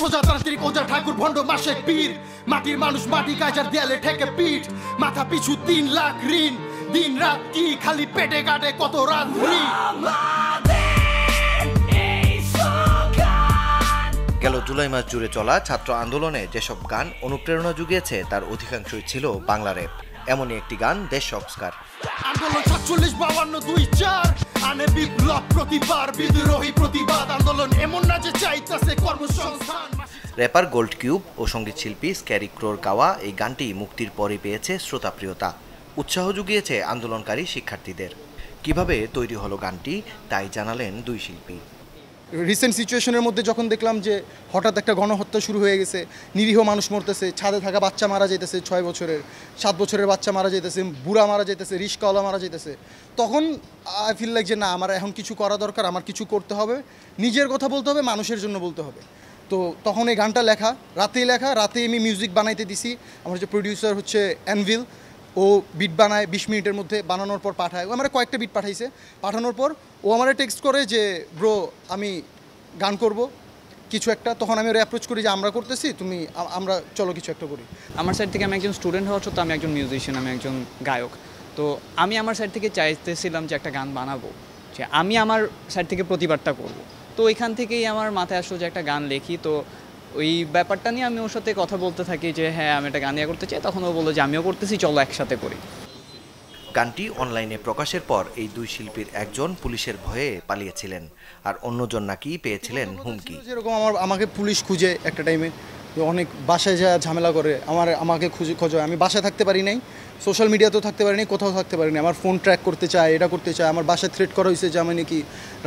প্রজাতান্ত্রিক ওজা ঠাকুর ভণ্ড মাসেক পীর মাটির মানুষ মাটি কাজার দেয়ালে ঠেকে পিঠ মাথা পিছু 3 লাখ ঋণ দিন রাত কি খালি পেটে কাটে কত রাত্রি গেল জুলাই মাস জুড়ে চলা ছাত্র আন্দোলনে যেসব গান অনুপ্রেরণা জুগিয়েছে তার অধিকাংশই ছিল বাংলা র্যাপ। এমনই একটি গান দেশ সংস্কার। আন্দোলন 47-52-4 আনে বিপ্লব প্রতিবার বিদ্রোহী প্রতিবাদ আন্দোলন এমন না যে চাইতাছে কর্মসংস্থান। র্যাপার গোল্ড কিউব ও সঙ্গীত শিল্পী স্ক্যারি ক্রোর গাওয়া এই গানটি মুক্তির পরই পেয়েছে শ্রোতাপ্রিয়তা, উৎসাহ জুগিয়েছে আন্দোলনকারী শিক্ষার্থীদের। কিভাবে তৈরি হলো গানটি তাই জানালেন দুই শিল্পী। রিসেন্ট সিচুয়েশনের মধ্যে যখন দেখলাম যে হঠাৎ একটা গণহত্যা শুরু হয়ে গেছে, নিরীহ মানুষ মরতেছে, ছাদে থাকা বাচ্চা মারা যাইতেছে, 6 বছরের 7 বছরের বাচ্চা মারা যাইতেছে, বুড়া মারা যাইতেছে, রিস্কাওয়ালা মারা যাইতেছে, তখন আই ফিল লাইক যে না, আমার এখন কিছু করা দরকার, আমার কিছু করতে হবে, নিজের কথা বলতে হবে, মানুষের জন্য বলতে হবে। তো তখন এই গানটা লেখা, রাতে আমি মিউজিক বানাইতে দিছি। আমার যে প্রডিউসার হচ্ছে অ্যানভিল, ও বিট বানায় 20 মিনিটের মধ্যে, বানানোর পর পাঠায়। ও আমার কয়েকটা বিট পাঠাইছে, পাঠানোর পর ও আমার টেক্সট করে যে ব্রো আমি গান করব কিছু একটা। তখন আমি ওর অ্যাপ্রোচ করি যে আমরা করতেছি, আমরা চলো কিছু একটা করি। আমার সাইড থেকে আমি একজন স্টুডেন্ট হওয়া সত্ত্বেও আমি একজন মিউজিশিয়ান, আমি একজন গায়ক। তো আমি আমার সাইড থেকে চাইতেছিলাম যে একটা গান বানাবো, যে আমি আমার সাইড থেকে প্রতিবাদটা করব। তো ওইখান থেকেই আমার মাথায় আসলো যে একটা গান লিখি। তো ওই ব্যাপারটা নিয়ে আমি ওর সাথে কথা বলতে থাকি যে হ্যাঁ আমি একটা গান ইয়ে করতে চাই। তখন ও বললো যে আমিও করতেছি, চলো একসাথে করি। গানটি অনলাইনে প্রকাশের পর এই দুই শিল্পীর একজন পুলিশের ভয়ে পালিয়েছিলেন, আর অন্যজন নাকি পেয়েছিলেন হুমকি। যেরকম আমাকে পুলিশ খুঁজে একটা টাইমে, অনেক বাসায় যা ঝামেলা করে, আমাকে খোঁজে। আমি বাসায় থাকতে পারি নাই, সোশ্যাল মিডিয়াতেও থাকতে পারি নাই, কোথাও থাকতে পারি নাই। আমার ফোন ট্র্যাক করতে চায়, এটা করতে চায়। আমার বাসায় থ্রেট করা হয়েছে যে আমি নাকি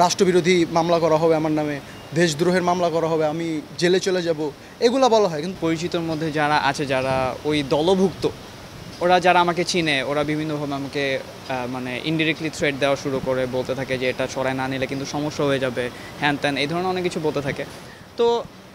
রাষ্ট্রবিরোধী মামলা করা হবে, আমার নামে দেশদ্রোহের মামলা করা হবে, আমি জেলে চলে যাব, এগুলা বলা হয়। কিন্তু পরিচিতর মধ্যে যারা আছে, যারা ওই দলভুক্ত, ওরা যারা আমাকে চিনে, ওরা বিভিন্নভাবে আমাকে মানে ইনডিরেক্টলি থ্রেট দেওয়া শুরু করে, বলতে থাকে যে এটা সরাই না নিলে কিন্তু সমস্যা হয়ে যাবে, হ্যান ত্যান, এই ধরনের অনেক কিছু বলতে থাকে। তো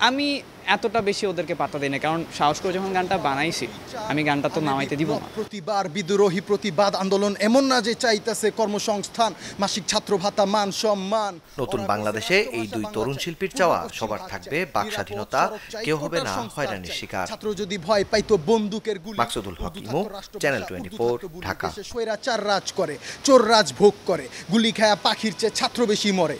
আমি এতটা বেশি ওদেরকে পাত্তা দিই না, কারণ সাহস করে যখন গানটা বানাইছি, আমি গানটা তো নামাইতে দিব না। প্রতিবার বিদ্রোহী প্রতিবাদ আন্দোলন এমন না যে চাইতেছে কর্মসংস্থান, মাসিক ছাত্র ভাতা, মান সম্মান। নতুন বাংলাদেশে এই দুই তরুণ শিল্পীর চাওয়া সবার থাকবে বাক স্বাধীনতা, কেউ হবে না হয়রানির শিকার। ছাত্র যদি ভয় পাইতো বন্দুকের গুলি। মাকসুদুল হক ইমু, চ্যানেল 24, ঢাকা। স্বৈরাচার রাজ করে, চোর রাজ ভোগ করে, গুলি খায়া পাখির চেয়ে ছাত্র বেশি মরে।